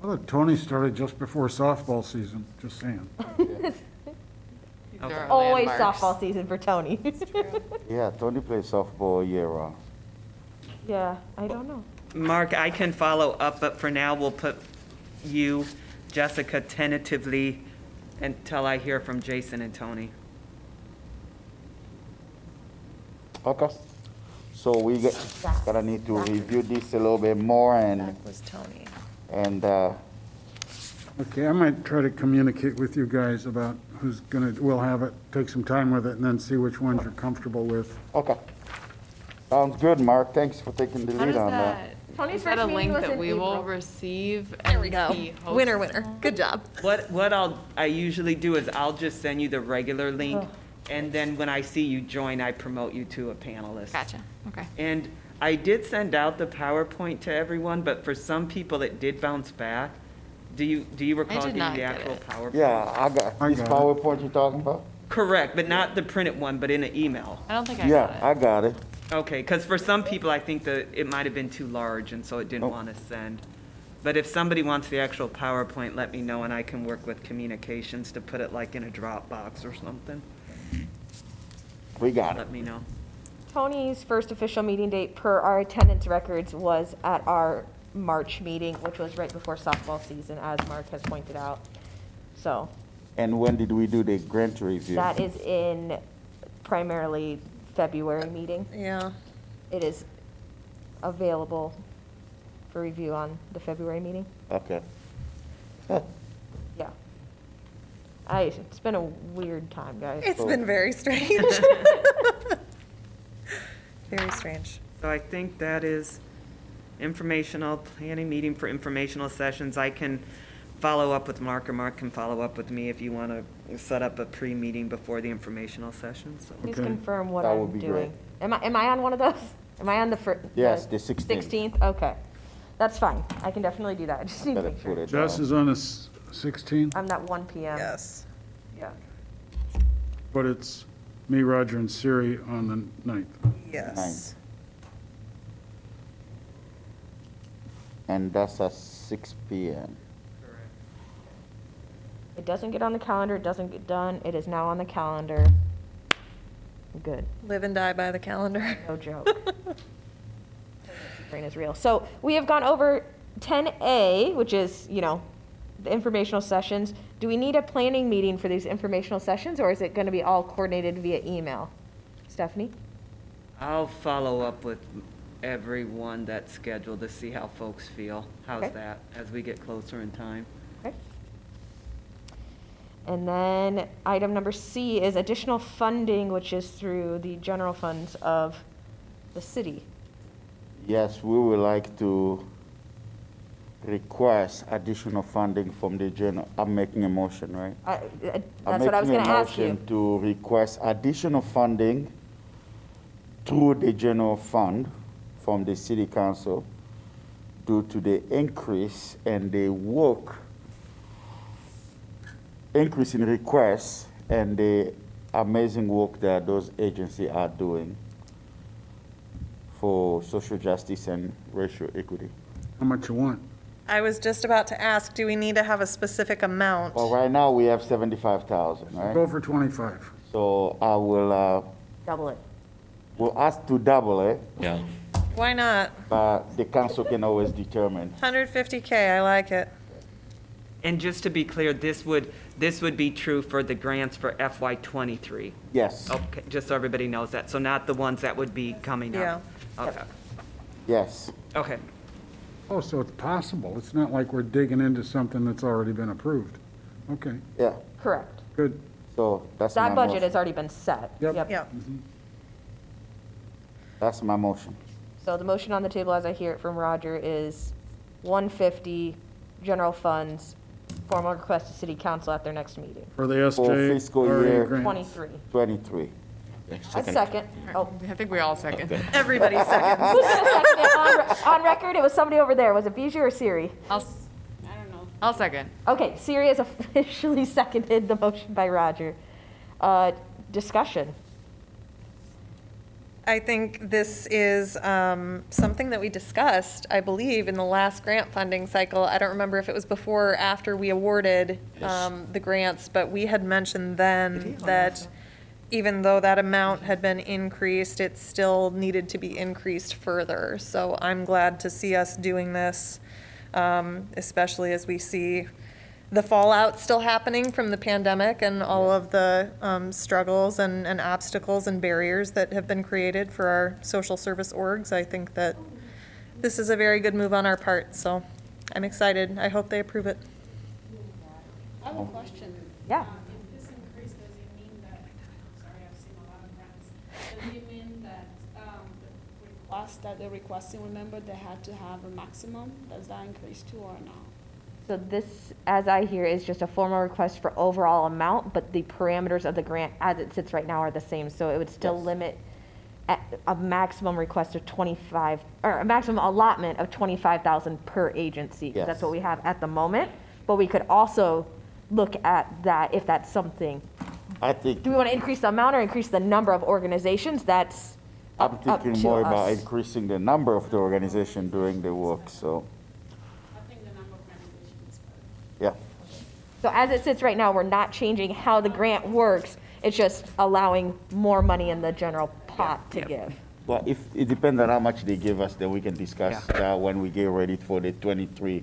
I thought Tony started just before softball season, just saying. There are Always landmarks. softball season for Tony. Yeah, Tony plays softball year round. Yeah, I don't know. Mark, I can follow up, but for now, we'll put you, Jessica, tentatively until I hear from Jason and Tony. Okay. So we gonna need to review this a little bit more That was Tony. and Okay, I might try to communicate with you guys about who's gonna, we'll have it, take some time with it, and then see which ones you're comfortable with. okay. Sounds good, Mark. Thanks for taking the How lead does on that. that, Tony's is that a first meeting link was that in we will April. receive? There we and go. he hosts? Winner, winner. Good job. What I usually do is I'll just send you the regular link, and then when I see you join, I promote you to a panelist. Gotcha, okay. And I did send out the PowerPoint to everyone, but for some people, it did bounce back. Do you recall did getting not the get actual it. PowerPoint? Yeah, I got this got it. PowerPoint you're talking about? Correct, but not the printed one, but in an email. I don't think I Yeah, got I it. got it. Okay, because for some people, I think that it might have been too large, and so it didn't Oh. want to send. But if somebody wants the actual PowerPoint, let me know, and I can work with communications to put it like in a Dropbox or something. We got it. Let me know. Tony's first official meeting date per our attendance records was at our March meeting, which was right before softball season, as Mark has pointed out. So And when did we do the grant review? that is in primarily February meeting. Yeah. It is available for review on the February meeting. Okay. Yeah. It's been a weird time, guys. It's been very strange. Very strange. So I think that is informational, planning meeting for informational sessions. I can follow up with Mark, or Mark can follow up with me if you want to set up a pre-meeting before the informational session, so. Please Okay. confirm what That I'm would be doing. Am I on one of those? Am I on the first? Yes, the 16th. 16th, okay. That's fine. I can definitely do that. I just need to Gotta make sure. put it Jess down. is on the 16th, I'm at 1 PM. Yes. Yeah. but it's me, Roger, and Siri on the 9th. Yes. And that's at 6 p.m. It doesn't get on the calendar, it doesn't get done. It is now on the calendar. Good, Live and die by the calendar. no joke. Brain is real. So we have gone over 10A, which is, the informational sessions. Do we need a planning meeting for these informational sessions, or is it going to be all coordinated via email? Stephanie? I'll follow up with everyone that's scheduled to see how folks feel. How's Okay. that, as we get closer in time? Okay. And then item number C is additional funding, which is through the general funds of the city. Yes, we would like to request additional funding from the general. I'm making a motion, right? That's what I was going to ask I'm making a you. motion to request additional funding through the general fund from the city council due to the increase in the increase in requests and the amazing work that those agencies are doing for social justice and racial equity. How much you want? I was just about to ask, do we need to have a specific amount? Well, right now we have 75,000, right? Go for 25. So I will, Double it. we'll ask to double it. Yeah, why not? But the council can always determine. 150K, I like it. And just to be clear, this would be true for the grants for FY '23. Yes, Okay, just so everybody knows that. So not the ones that would be coming up. Okay. yes. Okay. Oh, so it's possible. It's not like we're digging into something that's already been approved. Okay, Yeah, Correct. good. so that's my That budget motion. has already been set. Yep. Yep. That's my motion. So the motion on the table, as I hear it from Roger, is 150 general funds, formal request to city council at their next meeting. For the SJ. For fiscal RA year grants. 23. 23. I second. Oh, I think we all second. Everybody seconds. who's gonna second it? On record, it was somebody over there. Was it Bijou or Siri? I'll second. Okay, Siri has officially seconded the motion by Roger. Discussion. I think this is something that we discussed, I believe, in the last grant funding cycle. I don't remember if it was before or after we awarded the grants, but we had mentioned then that even though that amount had been increased, it still needed to be increased further. So I'm glad to see us doing this, especially as we see the fallout still happening from the pandemic and all of the struggles and obstacles and barriers that have been created for our social service orgs. I think that this is a very good move on our part, so I'm excited. I hope they approve it. I have a question. Yeah. If this increase, does it mean that, I'm sorry, I've seen a lot of grants. Does it mean that the request that they're requesting, remember, they had to have a maximum? Does that increase too or not? So this, as I hear, is just a formal request for overall amount, but the parameters of the grant as it sits right now are the same. So it would still Yes. limit at a maximum request of 25, or a maximum allotment of 25,000 per agency. 'Cause Yes. that's what we have at the moment. But we could also look at that if that's something. I think, Do we want to increase the amount or increase the number of organizations? That's I'm up thinking to more about us. increasing the number of the organization doing the work, so, I think the number of renovations. yeah. So as it sits right now, we're not changing how the grant works. It's just allowing more money in the general pot to Yep. give. Well, if, it depends on how much they give us, then we can discuss that when we get ready for the 23,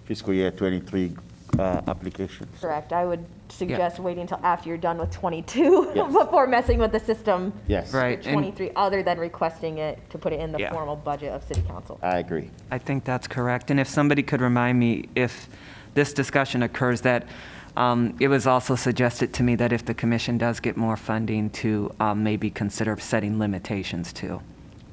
fiscal year 23 applications. Correct. I would suggest waiting until after you're done with 22 Yes. before messing with the system Yes. Right. for and 23, other than requesting it to put it in the Yeah. formal budget of city council. I agree. I think that's correct. And if somebody could remind me, if this discussion occurs, that it was also suggested to me that if the commission does get more funding, to maybe consider setting limitations too.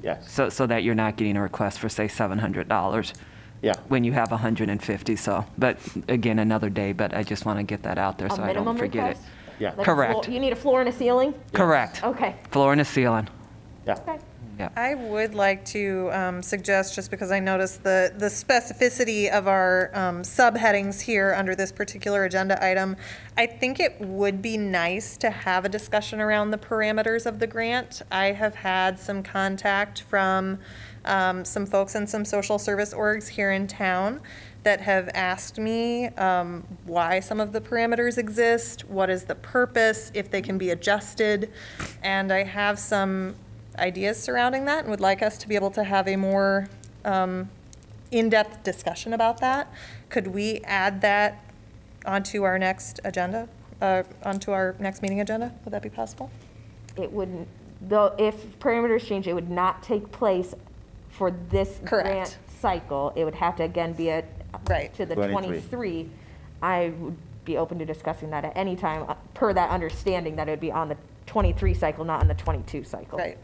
Yes. So that you're not getting a request for, say, $700 Yeah. when you have 150. So, but again, another day, but I just want to get that out there A so I minimum don't forget request? it. Yeah. Like a Correct. You need a floor and a ceiling? Correct. Okay. Floor and a ceiling. Yeah. Okay. Yeah. I would like to suggest, just because I noticed the specificity of our subheadings here under this particular agenda item, I think it would be nice to have a discussion around the parameters of the grant. I have had some contact from some folks in some social service orgs here in town that have asked me why some of the parameters exist, what is the purpose, if they can be adjusted, and I have some ideas surrounding that and would like us to be able to have a more in-depth discussion about that. Could we add that onto our next agenda, onto our next meeting agenda? Would that be possible? It wouldn't, though, if parameters change, it would not take place for this Correct. grant cycle. It would have to again be Right. to the 23. 23. I would be open to discussing that at any time, per that understanding that it would be on the 23 cycle, not on the 22 cycle. Right.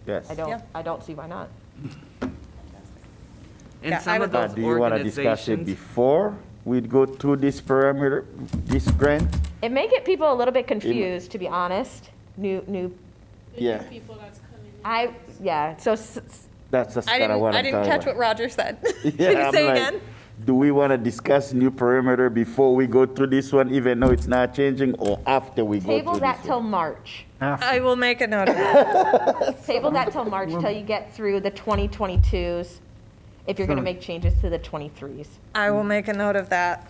Yes. Yeah. I don't see why not. And Yeah, I some would- of those But do you want to discuss it organizations. before we go through this parameter, this grant? It may get people a little bit confused, to be honest. New, The Yeah. new people that's coming in. yeah, so That's just I kind of what I'm didn't talking catch what about. Roger said. Can Yeah, you I'm say like, again? do we want to discuss new perimeter before we go through this one, even though it's not changing, or after we go table through that this till one? March. I will make a note of that. Table that till March, till you get through the 2022s, if you're going to make changes to the 23s. I will make a note of that.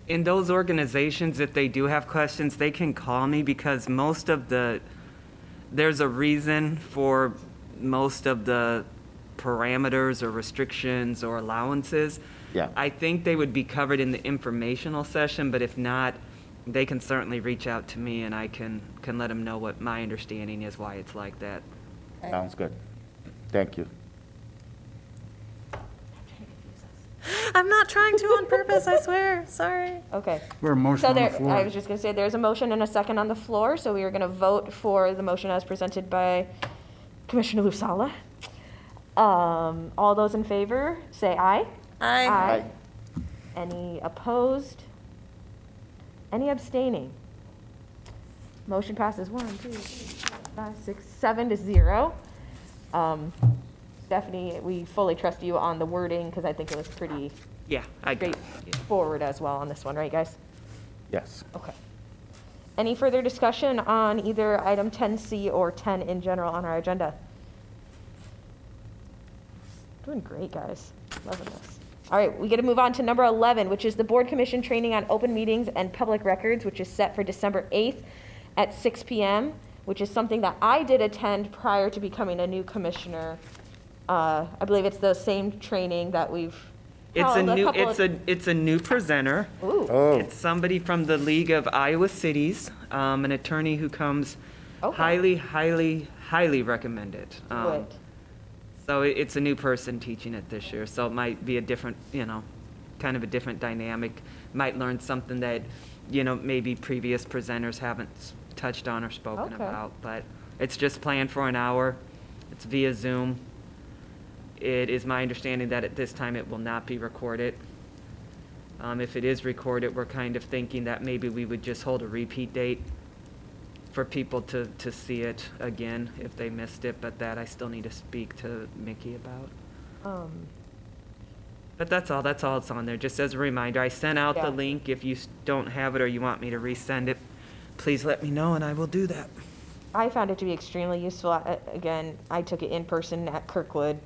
In those organizations, if they do have questions, they can call me, because there's a reason for most of the parameters or restrictions or allowances. Yeah. I think they would be covered in the informational session, but if not, they can certainly reach out to me and I can let them know what my understanding is, why it's like that. Sounds good. Thank you. I'm not trying to on purpose, I swear. Sorry. Okay. We're a motion So on the there, floor. I was just gonna say, there's a motion and a second on the floor, so we are gonna vote for the motion as presented by Commissioner Lusala. All those in favor, say aye. Aye. Any opposed? Any abstaining? Motion passes 1, 2, 3, 4, 5, 6, 7 to 0. Stephanie, we fully trust you on the wording because I think it was pretty Yeah, I got it. Yeah. straightforward as well on this one, right, guys? Yes. Okay. Any further discussion on either item 10C or 10 in general on our agenda? Doing great, guys. Loving this. All right, we get to move on to number 11, which is the Board Commission Training on Open Meetings and Public Records, which is set for December 8th at 6 p.m., which is something that I did attend prior to becoming a new commissioner. I believe it's the same training that we've It's a held new, couple it's a new presenter. Ooh, Oh, It's somebody from the League of Iowa Cities, an attorney who comes Okay. highly recommended. good. So it's a new person teaching it this year, so it might be a different, kind of a different dynamic. Might learn something that, maybe previous presenters haven't touched on or spoken Okay. about. But it's just planned for an hour. It's via Zoom. It is my understanding that at this time it will not be recorded. If it is recorded, we're kind of thinking that maybe we would just hold a repeat date for people to see it again if they missed it, but that I still need to speak to Mickey about. But that's all it's on there, just as a reminder. I sent out Yeah. the link. If you don't have it or you want me to resend it, please let me know and I will do that. I found it to be extremely useful. Again, I took it in person at Kirkwood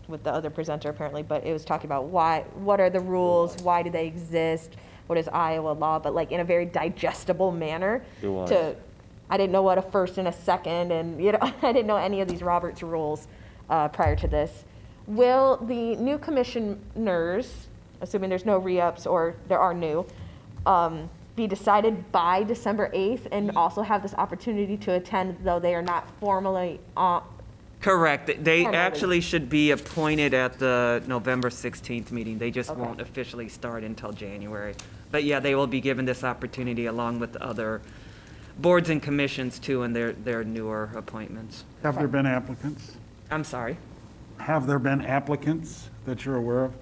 with the other presenter apparently, but it was talking about what are the rules, why do they exist, what is Iowa law, but like in a very digestible manner. It was. I didn't know what a first and a second, and I didn't know any of these Roberts rules prior to this. Will the new commissioners, assuming there's no re-ups or there are new, be decided by December 8th and also have this opportunity to attend, though they are not formally Correct. They Formally. actually should be appointed at the November 16th meeting. They just Okay. won't officially start until January. But yeah, they will be given this opportunity along with the other boards and commissions too, and their newer appointments. Have there been applicants? I'm sorry. Have there been applicants that you're aware of?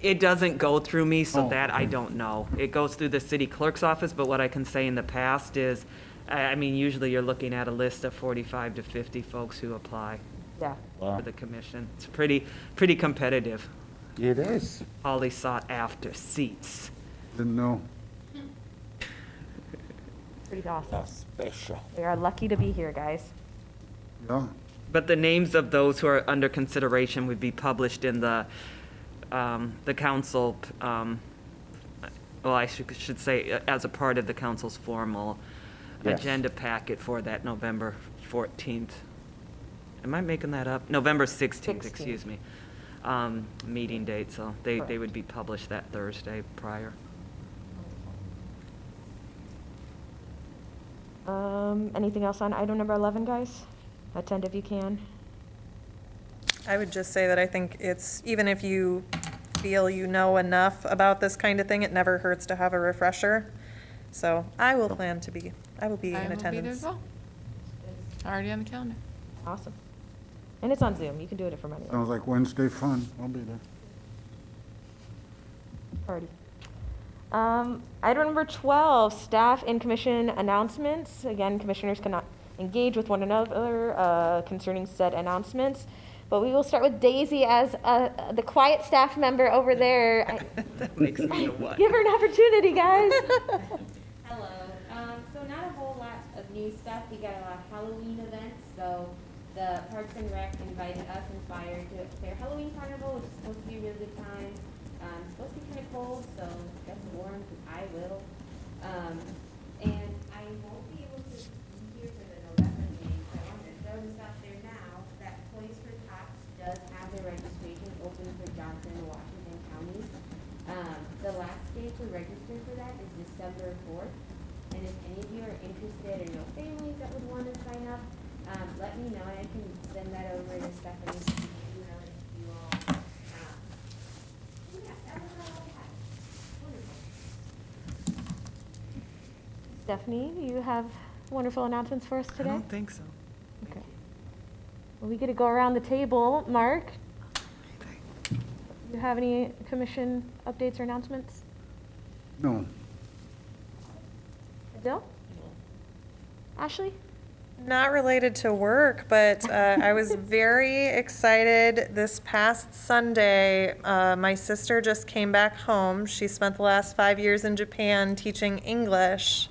It doesn't go through me, so Oh, that I don't know. It goes through the city clerk's office, but what I can say in the past is, I mean, usually you're looking at a list of 45 to 50 folks who apply Yeah. wow. for the commission. It's pretty competitive, It is. highly sought after seats. Didn't know. Pretty awesome. That's special. We are lucky to be here, guys. Yeah. But the names of those who are under consideration would be published in the council, well, I should say, as a part of the council's formal Yes. agenda packet for that November 14th. Am I making that up? November 16th, 16th. excuse me, meeting date, so they Correct. would be published that Thursday prior. Anything else on item number 11, guys? Attend if you can. I would just say that I think it's, even if you feel you know enough about this kind of thing, it never hurts to have a refresher. So I will plan to be, I will be I in will be there as attendance. well. Already on the calendar. Awesome. And it's on Zoom. You can do it from anywhere. Sounds like Wednesday fun. I'll be there. Party. Item number 12, staff and commission announcements. Again, commissioners cannot engage with one another concerning said announcements. But we will start with Daisy as the quiet staff member over there. That makes me what? Give her an opportunity, guys. Hello. So not a whole lot of new stuff. We got a lot of Halloween events. So the Parks and Rec invited us and Fire to their Halloween carnival, which is supposed to be a really good time. It's supposed to be kind of cold, so get warm because I will. And I won't be able to be here for the November meeting. So I wanted to throw this out there now that Toys for Tots does have application open for Johnson and Washington counties. The last day to register for that is December 4th. And if any of you are interested or know families that would want to sign up, let me know and I can send that over to Stephanie. So you know if you all, yeah, that was all I had. Wonderful. Stephanie, you have wonderful announcements for us today? I don't think so. Okay. Well, we get to go around the table. Mark, you have any commission updates or announcements? No. Bill? Ashley? Not related to work, but I was very excited this past Sunday. My sister just came back home. She spent the last 5 years in Japan teaching English.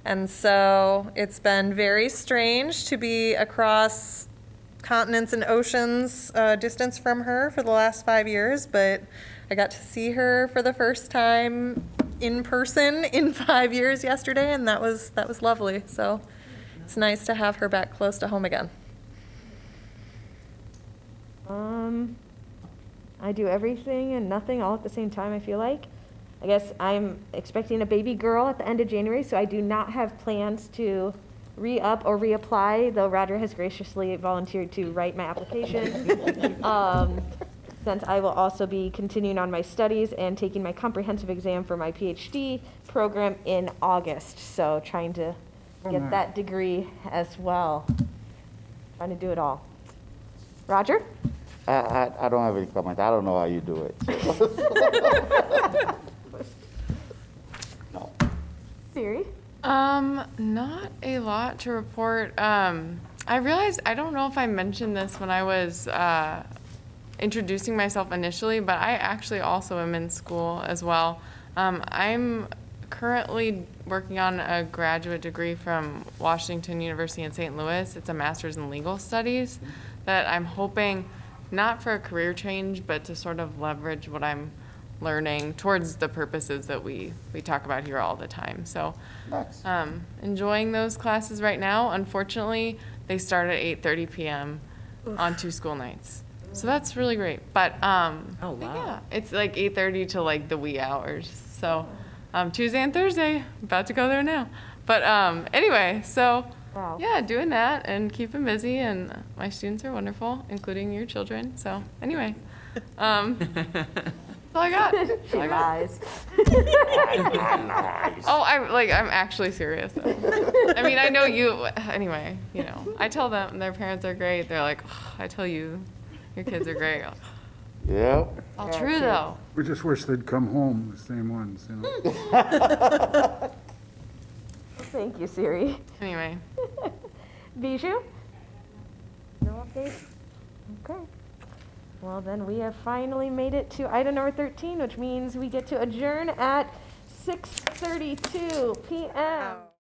And so it's been very strange to be across continents and oceans distance from her for the last 5 years, but I got to see her for the first time in person in 5 years yesterday, and that was lovely. So it's nice to have her back close to home again. I do everything and nothing all at the same time, I feel like. I guess I'm expecting a baby girl at the end of January, so I do not have plans to re-up or reapply, though Roger has graciously volunteered to write my application. Since I will also be continuing on my studies and taking my comprehensive exam for my PhD program in August. So trying to get that degree as well. Trying to do it all. Roger? I don't have any comment. I don't know how you do it. No. Siri? Not a lot to report. I realized, I don't know if I mentioned this when I was introducing myself initially, but I actually also am in school as well. I'm currently working on a graduate degree from Washington University in St. Louis. It's a master's in legal studies that I'm hoping, not for a career change, but to sort of leverage what I'm learning towards the purposes that we talk about here all the time. So Nice. enjoying those classes right now. Unfortunately, they start at 8:30 p.m. on 2 school nights. So that's really great. But wow. yeah, it's like 8:30 to like the wee hours. So Tuesday and Thursday, about to go there now. But anyway, so Wow. yeah, doing that and keeping busy, and my students are wonderful, including your children. So anyway, that's all I got. That's all I got. Lies. Oh, I'm actually serious. I mean, I know you, anyway, you know, I tell them their parents are great. They're like, oh, I tell you, your kids are great. Yep. All true though. We just wish they'd come home, the same ones, you know. Thank you, Siri. Anyway. Bijou? No update? Okay. Well, then we have finally made it to item number 13, which means we get to adjourn at 6:32 p.m.